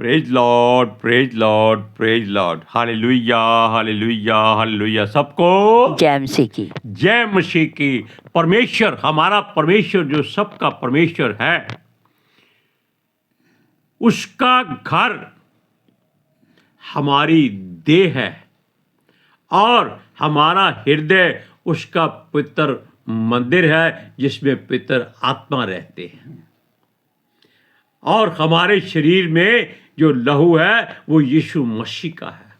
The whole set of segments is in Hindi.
Praise lord, praise lord, praise Lord. Hallelujah, hallelujah, hallelujah. सबको जय मसीह की। जय मसीह की। परमेश्वर, हमारा परमेश्वर जो सबका परमेश्वर है, उसका घर हमारी देह है और हमारा हृदय उसका पवित्र मंदिर है जिसमें पवित्र आत्मा रहते हैं। और हमारे शरीर में जो लहू है वो यीशु मसीह का है।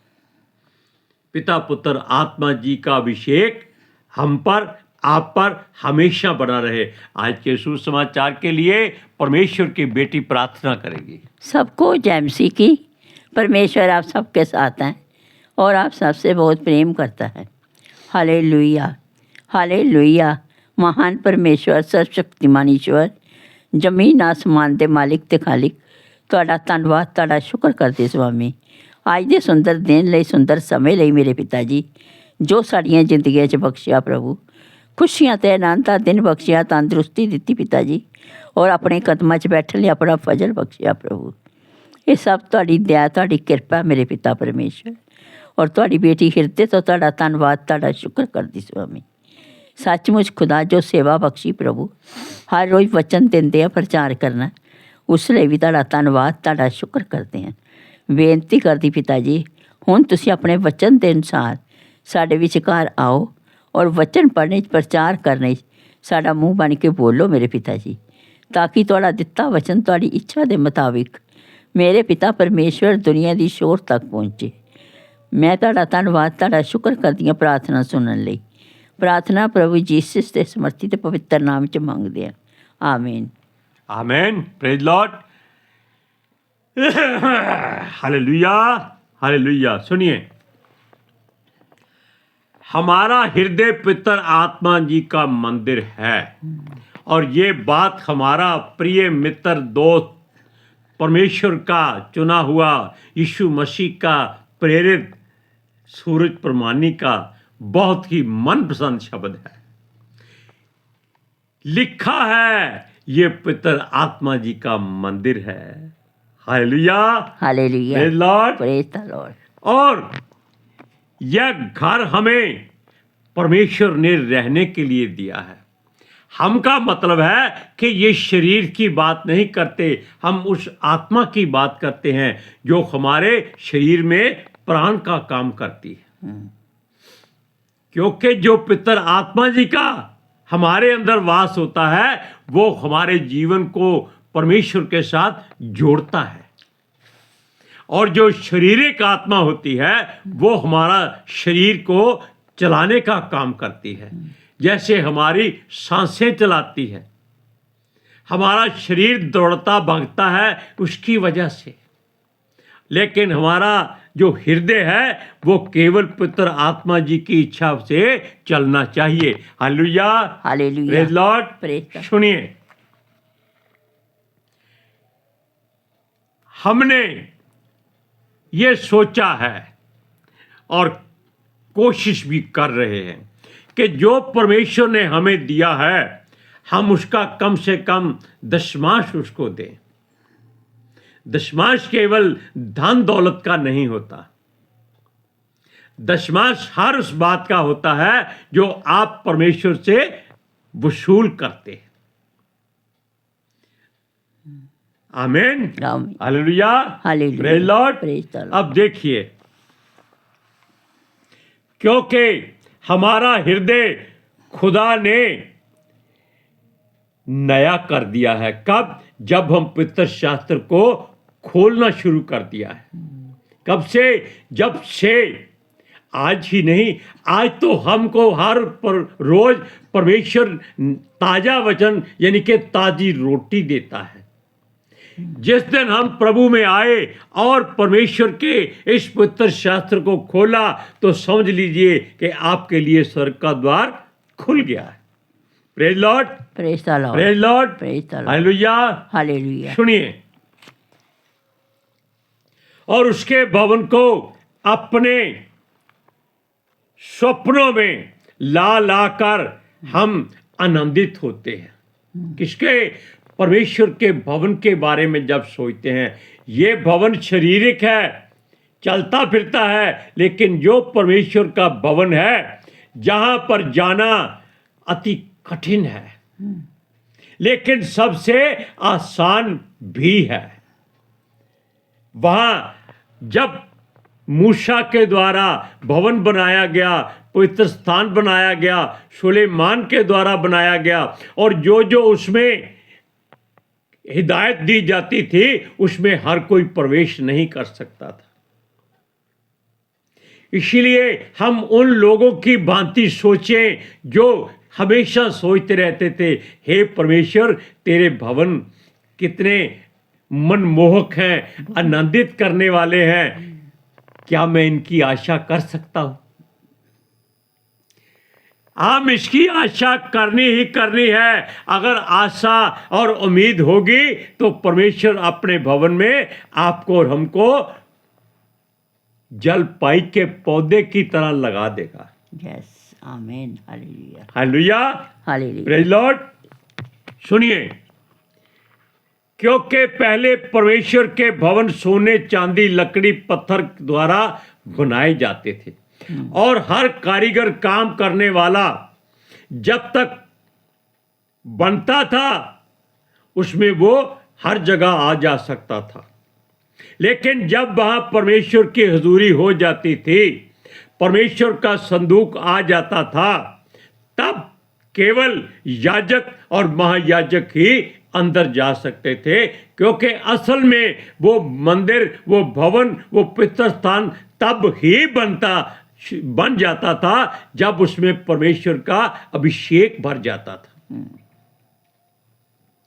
पिता पुत्र आत्मा जी का अभिषेक हम पर, आप पर हमेशा बना रहे। आज के सुसमाचार के लिए परमेश्वर की बेटी प्रार्थना करेगी। सबको जय मसीह की। परमेश्वर आप सबके साथ हैं और आप सबसे बहुत प्रेम करता है। Hallelujah, hallelujah. महान परमेश्वर, सर्वशक्तिमान ईश्वर, ਜ਼ਮੀਨ ਆਸਮਾਨ ਦੇ ਮਾਲਿਕ ਤੇ ਖਾਲਿਕ, ਤੁਹਾਡਾ ਧੰਨਵਾਦ, ਤੁਹਾਡਾ ਸ਼ੁਕਰ ਕਰਦੇ ਸੁਆਮੀ ਅੱਜ ਦੇ ਸੁੰਦਰ ਦਿਨ ਲਈ, ਸੁੰਦਰ ਸਮੇਂ ਲਈ ਮੇਰੇ ਪਿਤਾ ਜੀ, ਜੋ ਸਾਡੀਆਂ ਜ਼ਿੰਦਗੀਆਂ 'ਚ ਬਖਸ਼ਿਆ ਪ੍ਰਭੂ। ਖੁਸ਼ੀਆਂ ਤੇ ਆਨੰਦ ਦਾ ਦਿਨ ਬਖਸ਼ਿਆ, ਤੰਦਰੁਸਤੀ ਦਿੱਤੀ ਪਿਤਾ ਜੀ, ਔਰ ਆਪਣੇ ਕਦਮਾਂ 'ਚ ਬੈਠਣ ਲਈ ਆਪਣਾ ਫਜ਼ਲ ਬਖਸ਼ਿਆ ਪ੍ਰਭੂ। ਇਹ ਸਭ ਤੁਹਾਡੀ ਦਇਆ, ਤੁਹਾਡੀ ਕਿਰਪਾ ਮੇਰੇ ਪਿਤਾ ਪਰਮੇਸ਼ਰ। ਔਰ ਤੁਹਾਡੀ ਬੇਟੀ ਹਿਰਦੇ ਤੋਂ ਤੁਹਾਡਾ ਧੰਨਵਾਦ, ਤੁਹਾਡਾ ਸ਼ੁਕਰ ਕਰਦੀ ਸੁਆਮੀ। सचमुच खुदा जो सेवा बख्शी प्रभु, हर रोज़ वचन देंदे प्रचार करना, उस लिए भी तुहाडा धन्नवाद, तुहाडा शुक्र करते हैं। बेनती करदी पिता जी, हुण तुसीं अपने वचन के अनुसार साडे विचकार आओ और वचन पढ़ने प्रचार करने साडा मूँह बन के बोलो मेरे पिता जी, ताकि तुहाडा दिता वचन तुहाडी इच्छा के मुताबिक मेरे पिता परमेश्वर दुनिया की शोर तक पहुँचे। मैं तुहाडा धन्नवाद, तुहाडा शुक्र करदी हां प्रार्थना सुनने लई। प्रार्थना प्रभु जीसस के समर्थी ते पवित्र नाम च मंगदे हैं, आमीन। आमीन। Praise Lord. Hallelujah, hallelujah. सुनिए, हमारा हृदय पवित्र आत्मा जी का मंदिर है और ये बात हमारा प्रिय मित्र, दोस्त, परमेश्वर का चुना हुआ, यीशु मसीह का प्रेरित सूरज प्रमाणी का बहुत ही मनपसंद शब्द है। लिखा है ये पवित्र आत्मा जी का मंदिर है। Hallelujah, hallelujah, praise lord, praise the Lord. और यह घर हमें परमेश्वर ने रहने के लिए दिया है। हम का मतलब है कि ये शरीर की बात नहीं करते, हम उस आत्मा की बात करते हैं जो हमारे शरीर में प्राण का काम करती है। क्योंकि जो पितर आत्मा जी का हमारे अंदर वास होता है वो हमारे जीवन को परमेश्वर के साथ जोड़ता है, और जो शारीरिक आत्मा होती है वो हमारा शरीर को चलाने का काम करती है। जैसे हमारी सांसें चलाती है, हमारा शरीर दौड़ता भागता है उसकी वजह से, लेकिन हमारा जो हृदय है वो केवल पवित्र आत्मा जी की इच्छा से चलना चाहिए। Hallelujah, hallelujah, praise lord. Praise. सुनिए, हमने ये सोचा है और कोशिश भी कर रहे हैं कि जो परमेश्वर ने हमें दिया है हम उसका कम से कम दशमांश उसको दें। दशमांश केवल धन दौलत का नहीं होता, दशमांश हर उस बात का होता है जो आप परमेश्वर से वसूल करते हैं। आमीन, hallelujah, hallelujah, praise lord, praise the Lord. अब देखिए, क्योंकि हमारा हृदय खुदा ने नया कर दिया है। कब? जब हम पवित्र शास्त्र को खोलना शुरू कर दिया है। कब से? जब से। आज ही नहीं, आज तो हमको हर रोज परमेश्वर ताजा वचन यानी कि ताजी रोटी देता है। जिस दिन हम प्रभु में आए और परमेश्वर के इस पवित्र शास्त्र को खोला तो समझ लीजिए कि आपके लिए स्वर्ग का द्वार खुल गया है। Praise lord, praise the Lord, praise lord, praise the Lord. Hallelujah, hallelujah. सुनिए, और उसके भवन को अपने स्वप्नों में ला ला कर हम आनंदित होते हैं। किसके? परमेश्वर के भवन के बारे में जब सोचते हैं, ये भवन शारीरिक है, चलता फिरता है, लेकिन जो परमेश्वर का भवन है, जहां पर जाना अति कठिन है, लेकिन सबसे आसान भी है। वहां जब मूसा के द्वारा भवन बनाया गया, पवित्र स्थान बनाया गया, सुलेमान के द्वारा बनाया गया, और जो जो उसमें हिदायत दी जाती थी, उसमें हर कोई प्रवेश नहीं कर सकता था। इसीलिए हम उन लोगों की भांति सोचें जो हमेशा सोचते रहते थे, हे परमेश्वर, तेरे भवन कितने मनमोहक हैं, आनंदित करने वाले हैं, क्या मैं इनकी आशा कर सकता हूं? हम इसकी आशा करनी ही करनी है। अगर आशा और उम्मीद होगी तो परमेश्वर अपने भवन में आपको और हमको जल पाई के पौधे की तरह लगा देगा। यस, आमीन, hallelujah, hallelujah, hallelujah. Praise Lord. सुनिए, क्योंकि पहले परमेश्वर के भवन सोने, चांदी, लकड़ी, पत्थर द्वारा बनाए जाते थे, और हर कारीगर काम करने वाला जब तक बनता था उसमें वो हर जगह आ जा सकता था। लेकिन जब वहां परमेश्वर की हजूरी हो जाती थी, परमेश्वर का संदूक आ जाता था, तब केवल याजक और महायाजक ही अंदर जा सकते थे, क्योंकि असल में वो मंदिर, वो भवन, वो पवित्र स्थान तब ही बन जाता था जब उसमें परमेश्वर का अभिषेक भर जाता था।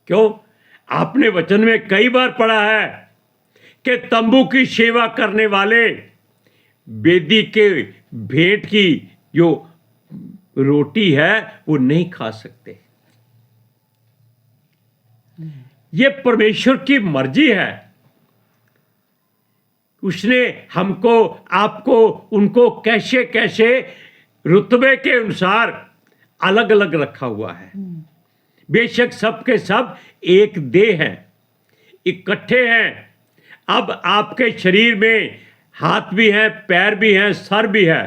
क्यों? आपने वचन में कई बार पढ़ा है कि तंबू की सेवा करने वाले वेदी के भेंट की जो रोटी है वो नहीं खा सकते। ये परमेश्वर की मर्जी है। उसने हमको, आपको, उनको कैसे कैसे रुतबे के अनुसार अलग अलग रखा हुआ है। बेशक सब के सब एक देह हैं, इकट्ठे हैं। अब आपके शरीर में हाथ भी हैं, पैर भी हैं, सर भी है।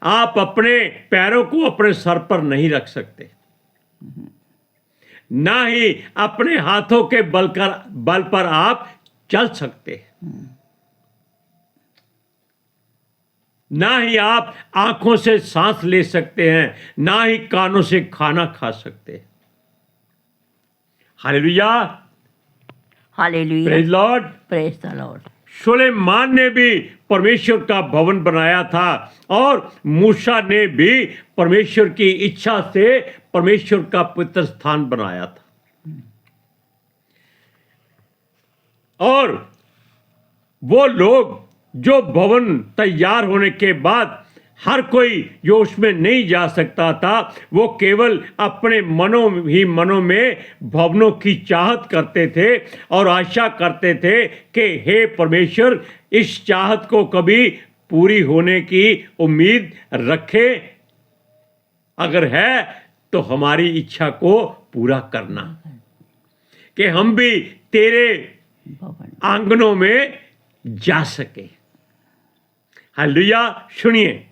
आप अपने पैरों को अपने सर पर नहीं रख सकते, ना ही अपने हाथों के बल पर आप चल सकते, ना ही आप आंखों से सांस ले सकते हैं, ना ही कानों से खाना खा सकते। Hallelujah, hallelujah, praise lord, praise the lord. सुलेमान ने भी परमेश्वर का भवन बनाया था, और मूसा ने भी परमेश्वर की इच्छा से परमेश्वर का पवित्र स्थान बनाया था। और वो लोग जो भवन तैयार होने के बाद हर कोई जो उसमें नहीं जा सकता था, वो केवल अपने मनों में भवनों की चाहत करते थे और आशा करते थे कि हे परमेश्वर, इस चाहत को कभी पूरी होने की उम्मीद रखे, अगर है तो हमारी इच्छा को पूरा करना, कि हम भी तेरे आंगनों में जा सके। हालेलुया। सुनिए,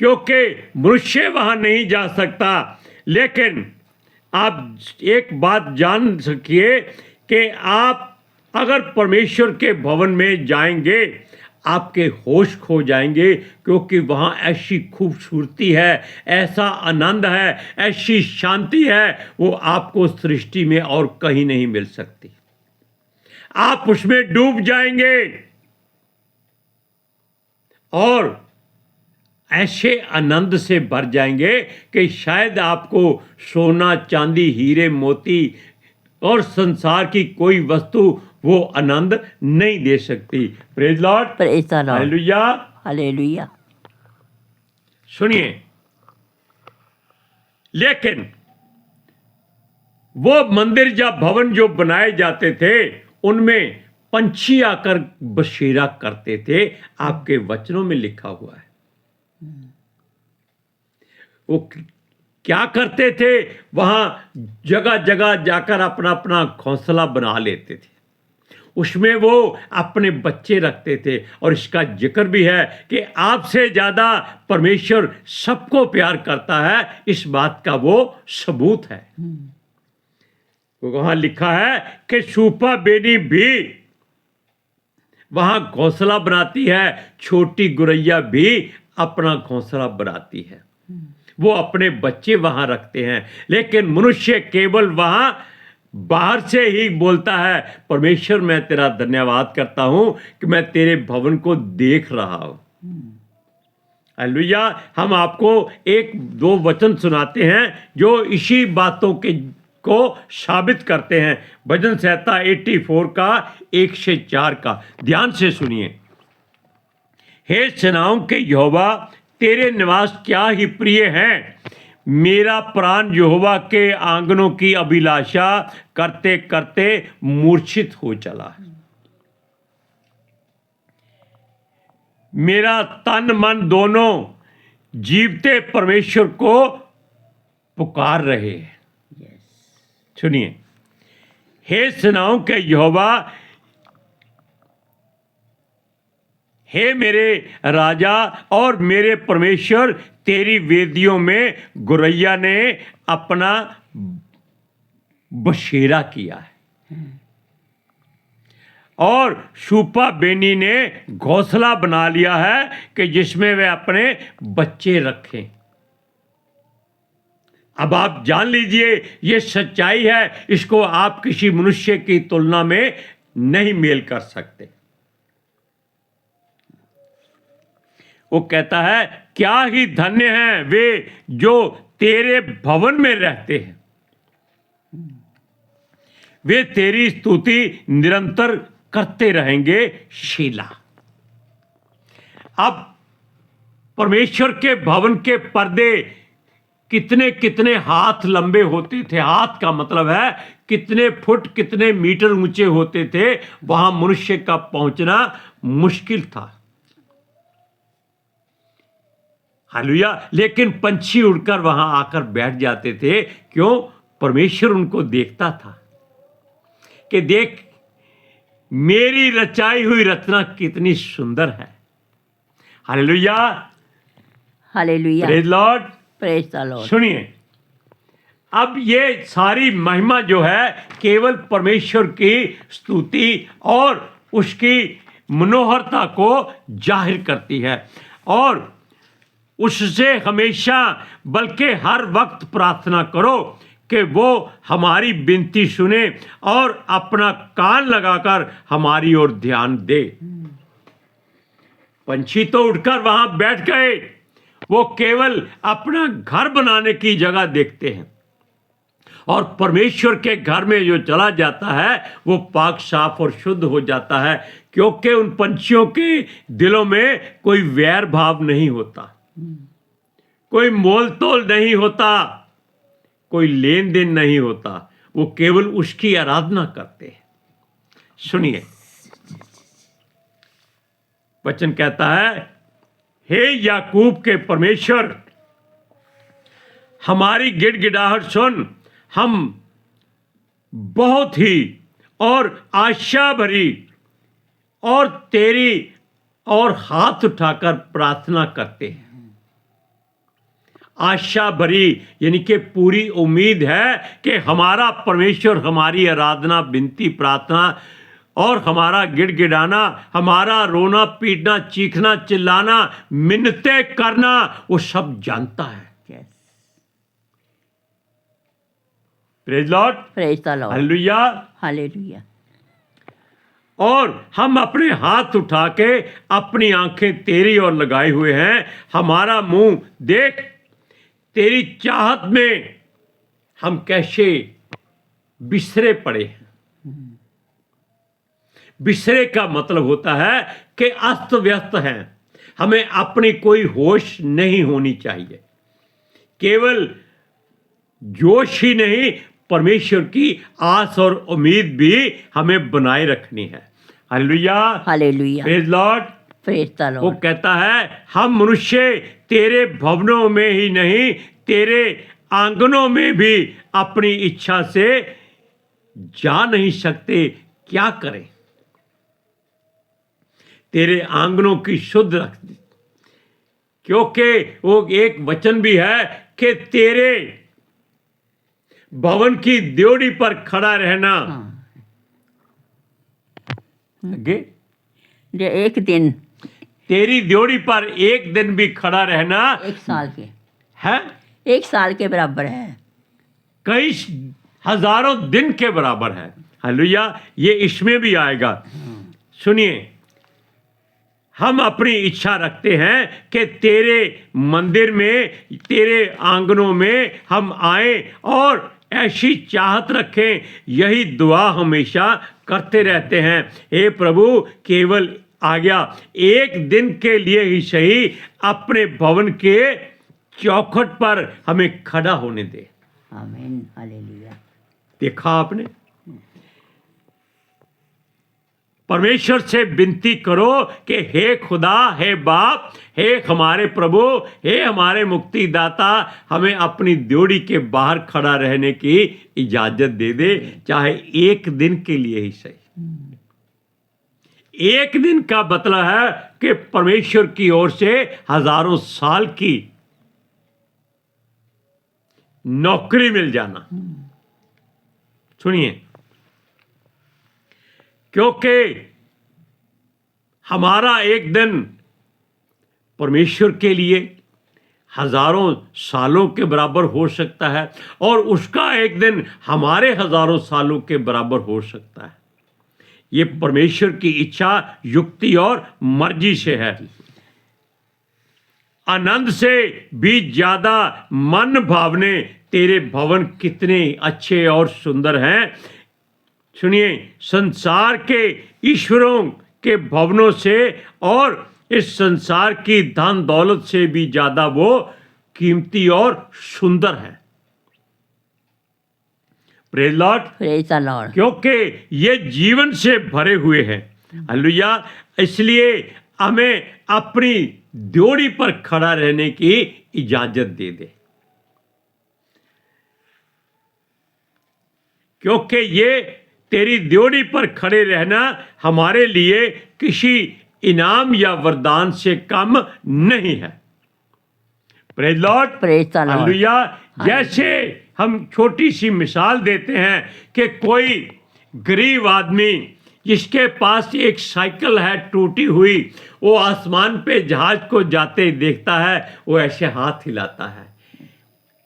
क्योंकि मनुष्य वहां नहीं जा सकता, लेकिन आप एक बात जान सकिए कि आप अगर परमेश्वर के भवन में जाएंगे, आपके होश खो जाएंगे, क्योंकि वहां ऐसी खूबसूरती है, ऐसा आनंद है, ऐसी शांति है, वो आपको सृष्टि में और कहीं नहीं मिल सकती। आप उसमें डूब जाएंगे और ऐसे आनंद से भर जाएंगे कि शायद आपको सोना, चांदी, हीरे, मोती और संसार की कोई वस्तु वो आनंद नहीं दे सकती। Praise lord, praise the Lord, hallelujah, hallelujah. सुनिए, लेकिन वो मंदिर या भवन जो बनाए जाते थे, उनमें पंछी आकर बसेरा करते थे, आपके वचनों में लिखा हुआ है। वो क्या करते थे, वहाँ जगह जगह जाकर अपना अपना घोंसला बना लेते थे, उसमें वो अपने बच्चे रखते थे। और इसका जिक्र भी है कि आपसे ज़्यादा परमेश्वर सबको प्यार करता है, इस बात का वो सबूत है। वहाँ लिखा है कि शूपा बेनी भी वहाँ घोंसला बनाती है, छोटी गुरैया भी अपना घोंसला बनाती है, वो अपने बच्चे वहाँ रखते हैं। लेकिन मनुष्य केवल वहाँ बाहर से ही बोलता है, परमेश्वर मैं तेरा धन्यवाद करता हूँ कि मैं तेरे भवन को देख रहा हूँ। हालेलुया। हम आपको एक दो वचन सुनाते हैं जो इसी बातों के को साबित करते हैं। भजन संहिता 84 का 1 से 4 का ध्यान से सुनिए। हे सेनाओं के यहोवा, तेरे निवास क्या ही प्रिय हैं। मेरा प्राण यहोवा के आंगनों की अभिलाषा करते करते मूर्छित हो चला है। मेरा तन मन दोनों जीवते परमेश्वर को पुकार रहे हैं। सुनिए, हे सेनाओं के यहोवा, हे मेरे राजा और मेरे परमेश्वर, तेरी वेदियों में गुरैया ने अपना बसेरा किया है और शूपा बेनी ने घोंसला बना लिया है कि जिसमें वे अपने बच्चे रखें। अब आप जान लीजिए, ये सच्चाई है, इसको आप किसी मनुष्य की तुलना में नहीं मेल कर सकते। वो कहता है, क्या ही धन्य हैं वे जो तेरे भवन में रहते हैं, वे तेरी स्तुति निरंतर करते रहेंगे। शीला। अब परमेश्वर के भवन के पर्दे कितने कितने हाथ लंबे होते थे। हाथ का मतलब है कितने फुट कितने मीटर ऊंचे होते थे। वहां मनुष्य का पहुंचना मुश्किल था। हालेलुया। लेकिन पंछी उड़कर वहां आकर बैठ जाते थे। क्यों? परमेश्वर उनको देखता था कि देख, मेरी रचाई हुई रचना कितनी सुंदर है। Hallelujah, hallelujah, praise lord, praise the Lord. सुनिए, अब ये सारी महिमा जो है केवल परमेश्वर की स्तुति और उसकी मनोहरता को जाहिर करती है और उससे हमेशा बल्कि हर वक्त प्रार्थना करो कि वो हमारी विनती सुने और अपना कान लगाकर हमारी ओर ध्यान दे। पंछी तो उठकर वहां बैठ गए, वो केवल अपना घर बनाने की जगह देखते हैं और परमेश्वर के घर में जो चला जाता है वो पाक साफ और शुद्ध हो जाता है, क्योंकि उन पंछियों के दिलों में कोई वैर भाव नहीं होता, कोई मोल तोल नहीं होता, कोई लेन देन नहीं होता। वो केवल उसकी आराधना करते हैं। सुनिए, वचन कहता है, हे याकूब के परमेश्वर, हमारी गिड़गिड़ाहट सुन। हम बहुत ही और आशा भरी और तेरी और हाथ उठाकर प्रार्थना करते हैं। आशा भरी यानी कि पूरी उम्मीद है कि हमारा परमेश्वर हमारी आराधना, विनती, प्रार्थना और हमारा गिड़गिड़ाना, हमारा रोना पीटना, चीखना, चिल्लाना, मिन्नतें करना, वो सब जानता है। Praise lord, praise the Lord. Hallelujah, hallelujah. और हम अपने हाथ उठा के अपनी आंखें तेरी ओर लगाए हुए हैं। हमारा मुंह देख, तेरी चाहत में हम कैसे बिखरे पड़े हैं। बिखरे का मतलब होता है कि अस्त व्यस्त हैं। हमें अपनी कोई होश नहीं होनी चाहिए। केवल जोश ही नहीं, परमेश्वर की आस और उम्मीद भी हमें बनाए रखनी है। Hallelujah, hallelujah, praise lord, praise the वो लॉर्ड। कहता है, हम मनुष्य तेरे भवनों में ही नहीं, तेरे आंगनों में भी अपनी इच्छा से जा नहीं सकते, क्या करें? तेरे आंगनों की शुद्ध रख दी, क्योंकि वो एक वचन भी है कि तेरे भवन की ड्योढ़ी पर खड़ा रहना। हाँ। आगे, जो एक दिन तेरी ड्योढ़ी पर एक दिन भी खड़ा रहना 1 साल के है 1 साल के बराबर है। कई हजारों दिन के बराबर है। हालेलुया, ये इसमें भी आएगा। सुनिए, हम अपनी इच्छा रखते हैं कि तेरे मंदिर में, तेरे आंगनों में हम आए और ऐसी चाहत रखें, यही दुआ हमेशा करते रहते हैं। हे प्रभु, केवल आज्ञा एक दिन के लिए ही सही अपने भवन के चौखट पर हमें खड़ा होने दे। आमीन, हालेलुया। देखा आपने, परमेश्वर से विनती करो कि हे खुदा, हे बाप, हे हमारे प्रभु, हे हमारे मुक्तिदाता, हमें अपनी ड्योढ़ी के बाहर खड़ा रहने की इजाजत दे दे, चाहे एक दिन के लिए ही सही। एक दिन का मतलब है कि परमेश्वर की ओर से हजारों साल की नौकरी मिल जाना। सुनिए, क्योंकि हमारा एक दिन परमेश्वर के लिए हजारों सालों के बराबर हो सकता है और उसका एक दिन हमारे हजारों सालों के बराबर हो सकता है। ये परमेश्वर की इच्छा, युक्ति और मर्जी से है। आनंद से भी ज्यादा मन भावने तेरे भवन कितने अच्छे और सुंदर हैं। सुनिए, संसार के ईश्वरों के भवनों से और इस संसार की धन दौलत से भी ज्यादा वो कीमती और सुंदर है। Praise lord, praise the Lord. क्योंकि ये जीवन से भरे हुए हैं। हालेलुया, इसलिए हमें अपनी ड्योढ़ी पर खड़ा रहने की इजाजत दे दे, क्योंकि ये तेरी ड्योढ़ी पर खड़े रहना हमारे लिए किसी इनाम या वरदान से कम नहीं है। Praise lord, praise the Lord. Hallelujah. जैसे हम छोटी सी मिसाल देते हैं कि कोई गरीब आदमी जिसके पास एक साइकिल है टूटी हुई, वो आसमान पे जहाज को जाते देखता है, वो ऐसे हाथ हिलाता है।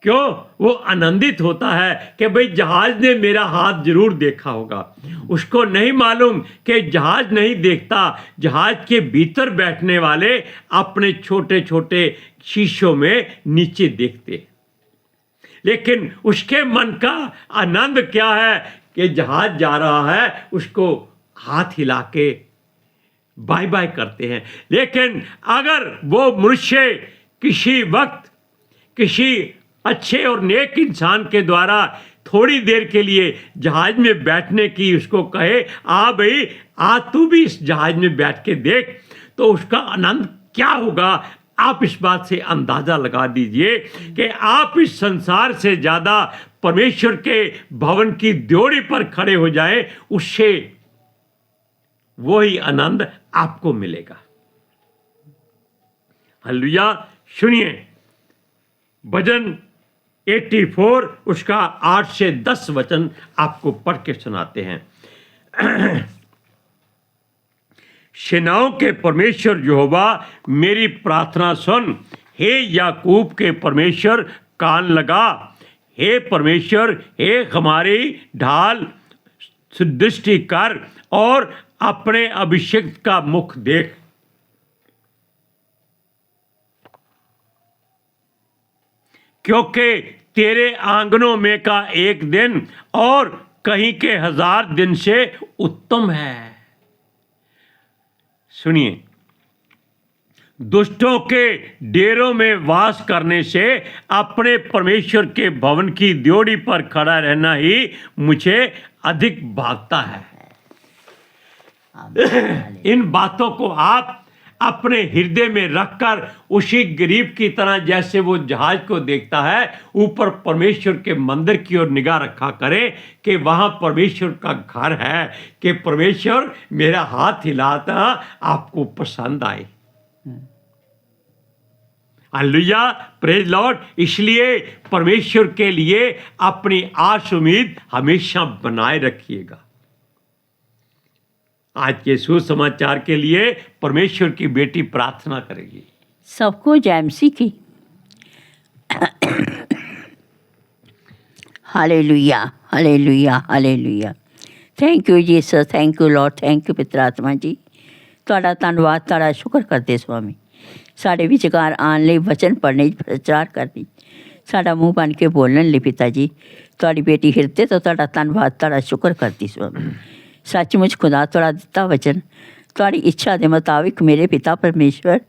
क्यों? वो आनंदित होता है कि भाई जहाज ने मेरा हाथ जरूर देखा होगा। उसको नहीं मालूम कि जहाज नहीं देखता, जहाज के भीतर बैठने वाले अपने छोटे छोटे शीशों में नीचे देखते। लेकिन उसके मन का आनंद क्या है कि जहाज जा रहा है, उसको हाथ हिला के बाय बाय करते हैं। लेकिन अगर वो मनुष्य किसी वक्त किसी अच्छे और नेक इंसान के द्वारा थोड़ी देर के लिए जहाज में बैठने की उसको कहे, आ भाई आ तू भी इस जहाज में बैठ के देख, तो उसका आनंद क्या होगा। आप इस बात से अंदाजा लगा दीजिए कि आप इस संसार से ज्यादा परमेश्वर के भवन की ड्योढ़ी पर खड़े हो जाएं, उससे वही आनंद आपको मिलेगा। हालेलुया। सुनिए, भजन 84 उसका 8 से 10 वचन आपको पढ़ के सुनाते हैं। सेनाओं के परमेश्वर यहोवा, मेरी प्रार्थना सुन। हे याकूब के परमेश्वर, कान लगा। हे परमेश्वर, हे हमारी ढाल, दृष्टि कर और अपने अभिषिक्त का मुख देख। क्योंकि तेरे आंगनों में का एक दिन और कहीं के 1000 दिन से उत्तम है। सुनिए, दुष्टों के डेरों में वास करने से अपने परमेश्वर के भवन की ड्योढ़ी पर खड़ा रहना ही मुझे अधिक भागता है। इन बातों को आप अपने हृदय में रखकर उसी गरीब की तरह जैसे वो जहाज को देखता है ऊपर परमेश्वर के मंदिर की ओर निगाह रखा करे कि वहाँ परमेश्वर का घर है, कि परमेश्वर मेरा हाथ हिलाता आपको पसंद आए। Hallelujah, praise Lord. इसलिए परमेश्वर के लिए अपनी आस उम्मीद हमेशा बनाए रखिएगा। आज के सुसमाचार के लिए परमेश्वर की बेटी प्रार्थना करेगी। सबको जैमसी की hallelujah, hallelujah, hallelujah. Thank you Jesus, thank you Lord, thank you पिता आत्मा जी। ਤੁਹਾਡਾ ਧੰਨਵਾਦ, ਤੁਹਾਡਾ ਸ਼ੁਕਰ ਕਰਦੇ ਸਵਾਮੀ, ਸਾਡੇ ਵਿਚਕਾਰ ਆਉਣ ਲਈ, ਵਚਨ ਪੜ੍ਹਨੇ, ਪ੍ਰਚਾਰ ਕਰਨੀ, ਸਾਡਾ ਮੂੰਹ ਬਣ ਕੇ ਬੋਲਣ ਲਈ ਪਿਤਾ ਜੀ। ਤੁਹਾਡੀ ਬੇਟੀ ਹਿਰਦੇ ਤੋਂ ਤੁਹਾਡਾ ਧੰਨਵਾਦ, ਤੁਹਾਡਾ ਸ਼ੁਕਰ ਕਰਦੀ ਸਵਾਮੀ। ਸੱਚਮੁੱਚ ਖੁਦਾ ਤੁਹਾਡਾ ਦਿੱਤਾ ਵਚਨ ਤੁਹਾਡੀ ਇੱਛਾ ਦੇ ਮੁਤਾਬਿਕ ਮੇਰੇ ਪਿਤਾ ਪਰਮੇਸ਼ਵਰ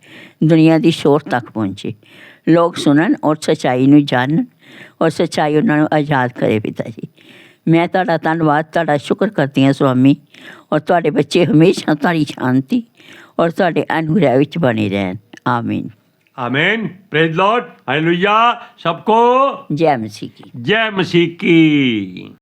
ਦੁਨੀਆ ਦੀ ਸ਼ੋਰ ਤੱਕ ਪਹੁੰਚੇ, ਲੋਕ ਸੁਣਨ ਔਰ ਸੱਚਾਈ ਨੂੰ ਜਾਣਨ ਔਰ ਸੱਚਾਈ ਉਹਨਾਂ ਨੂੰ ਆਜ਼ਾਦ ਕਰੇ ਪਿਤਾ ਜੀ। ਮੈਂ ਤੁਹਾਡਾ ਧੰਨਵਾਦ, ਤੁਹਾਡਾ ਸ਼ੁਕਰ ਕਰਦੀ ਹਾਂ ਸਵਾਮੀ। ਔਰ ਤੁਹਾਡੇ ਬੱਚੇ ਹਮੇਸ਼ਾ ਤੁਹਾਡੀ ਸ਼ਾਂਤੀ ਔਰ ਤੁਹਾਡੇ ਅਨੁਗ੍ਰਹਿ ਵਿੱਚ ਬਣੇ ਰਹਿਣ। आमीन, आमीन, प्रेज लॉर्ड, हालेलुया। सबको जय मसीह की। जय मसीह की।